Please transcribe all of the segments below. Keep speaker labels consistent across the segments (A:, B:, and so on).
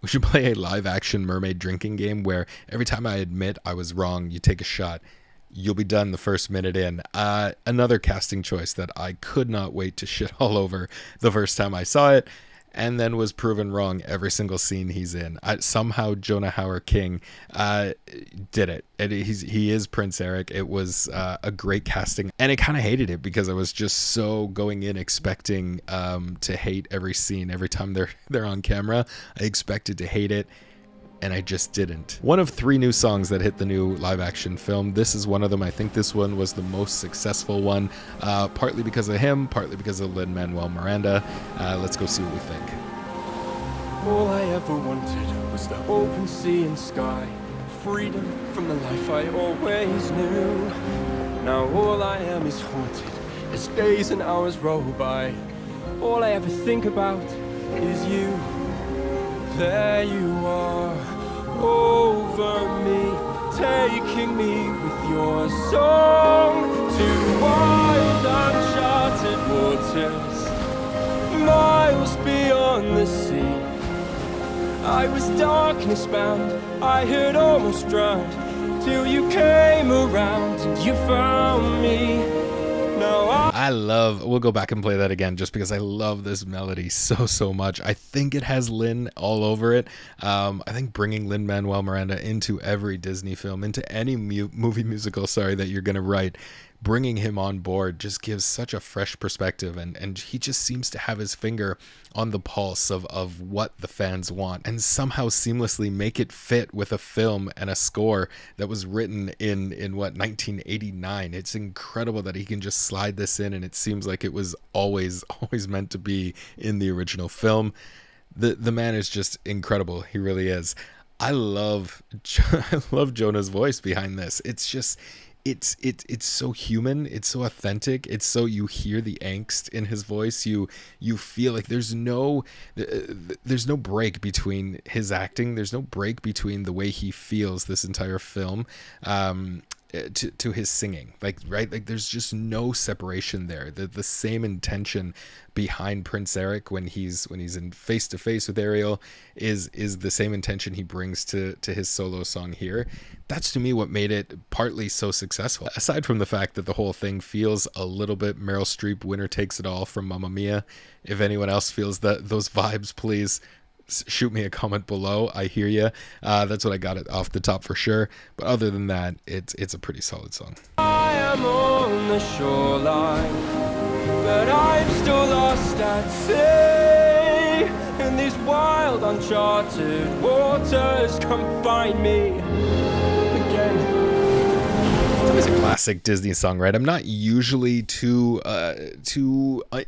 A: We should play a live action mermaid drinking game where every time I admit I was wrong, you take a shot. You'll be done the first minute in. Another casting choice that I could not wait to shit all over the first time I saw it, and then was proven wrong every single scene he's in. Somehow Jonah Hauer-King did it. He is Prince Eric. It was a great casting, and I kind of hated it because I was just so going in expecting to hate every scene. Every time they're on camera, I expected to hate it, and I just didn't. One of 3 new songs that hit the new live action film. This is one of them. I think this one was the most successful one, partly because of him, partly because of Lin-Manuel Miranda. Let's go see what we think.
B: All I ever wanted was the open sea and sky, freedom from the life I always knew. Now all I am is haunted as days and hours roll by. All I ever think about is you. There you are, over me, taking me with your song to wild uncharted waters, miles beyond the sea. I was darkness bound, I had almost drowned, till you came around and you found me.
A: We'll go back and play that again just because I love this melody so much. I think it has Lin all over it. I think bringing Lin-Manuel Miranda into every Disney film, into any movie musical, that you're going to write, bringing him on board just gives such a fresh perspective, and he just seems to have his finger on the pulse of what the fans want, and somehow seamlessly make it fit with a film and a score that was written in 1989. It's incredible that he can just slide this in, and it seems like it was always meant to be in the original film. The man is just incredible. He really is. I love Jonah's voice behind this. It's just it's so human, it's so authentic, it's so, you hear the angst in his voice, you feel like there's no break between his acting, there's no break between the way he feels this entire film to his singing, right, there's just no separation there. The same intention behind Prince Eric when he's in face to face with Ariel is the same intention he brings to his solo song here. That's to me what made it partly so successful, aside from the fact that the whole thing feels a little bit Meryl Streep Winner Takes It All from Mamma Mia. If anyone else feels those vibes, please shoot me a comment below. I hear you. That's what I got it off the top for sure. But other than that, it's a pretty solid song.
B: I am on the shoreline, but I'm still lost at sea. In these wild uncharted waters, come find me again.
A: It's always a classic Disney song, right? I'm not usually too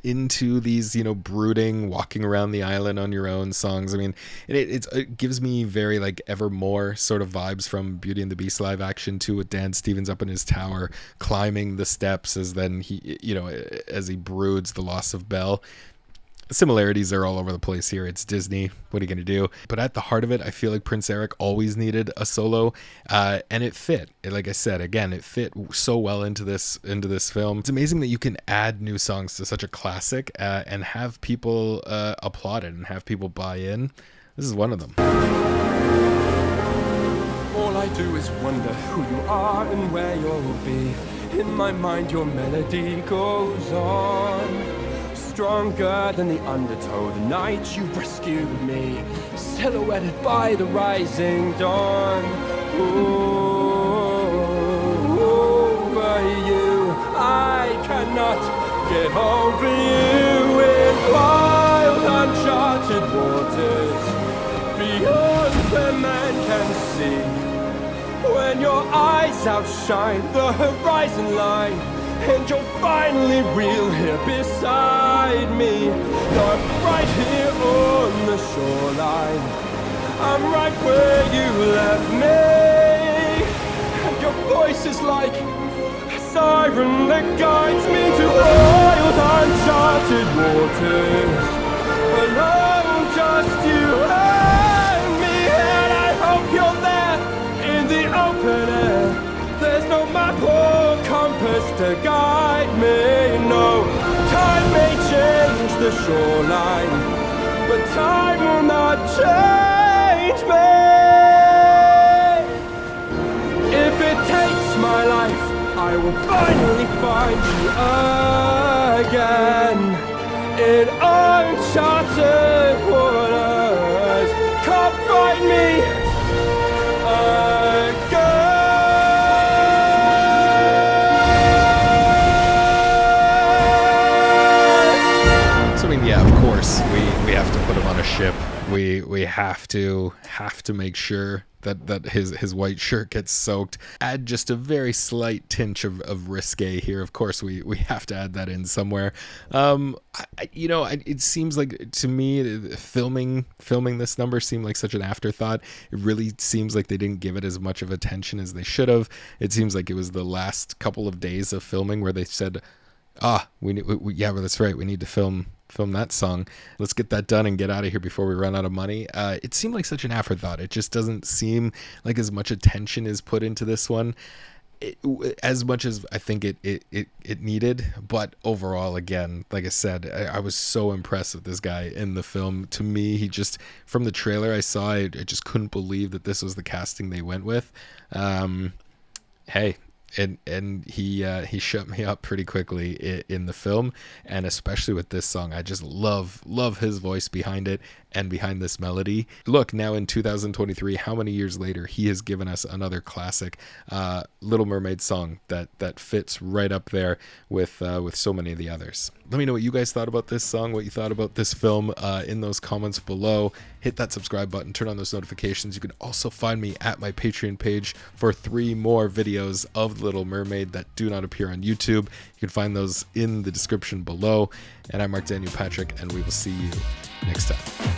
A: into these, brooding, walking around the island on your own songs. I mean, it gives me very Evermore sort of vibes from Beauty and the Beast live action too, with Dan Stevens up in his tower climbing the steps as then as he broods the loss of Belle. Similarities are all over the place here. It's Disney. What are you going to do? But at the heart of it, I feel like Prince Eric always needed a solo, and it fit. Like I said, again, it fit so well into this film. It's amazing that you can add new songs to such a classic and have people applaud it and have people buy in. This is one of them.
B: All I do is wonder who you are and where you'll be. In my mind, your melody goes on. Stronger than the undertow, the night you rescued me, silhouetted by the rising dawn. Over you, I cannot get over you. In wild uncharted waters, beyond where man can see. When your eyes outshine the horizon line, and you're finally real here beside me. I'm right here on the shoreline, I'm right where you left me. And your voice is like a siren that guides me to wild uncharted waters. Alone, just you and me, and I hope you're there in the open air. There's no map or compass to guide me, no. Time may change the shoreline, but time will not change finally find you again in uncharted waters. Come find me again.
A: So I mean, yeah, of course we have to put him on a ship. We have to make sure that his white shirt gets soaked. Add just a very slight tinge of risque here. Of course, we have to add that in somewhere. It seems like, to me, filming this number seemed like such an afterthought. It really seems like they didn't give it as much of attention as they should have. It seems like it was the last couple of days of filming where they said, well, that's right, we need to film that song. Let's get that done and get out of here before we run out of money. It seemed like such an afterthought. It just doesn't seem like as much attention is put into this one, as much as I think it needed. But overall, again, like I said, I was so impressed with this guy in the film. To me, he just, from the trailer I saw, I just couldn't believe that this was the casting they went with. Hey, and he shut me up pretty quickly in the film, and especially with this song. I just love his voice behind it and behind this melody. Look, now in 2023, how many years later, he has given us another classic Little Mermaid song that fits right up there with so many of the others. Let me know what you guys thought about this song, what you thought about this film in those comments below. Hit that subscribe button, turn on those notifications. You can also find me at my Patreon page for 3 more videos of Little Mermaid that do not appear on YouTube. You can find those in the description below. And I'm Marc Daniel Patrick, and we will see you next time.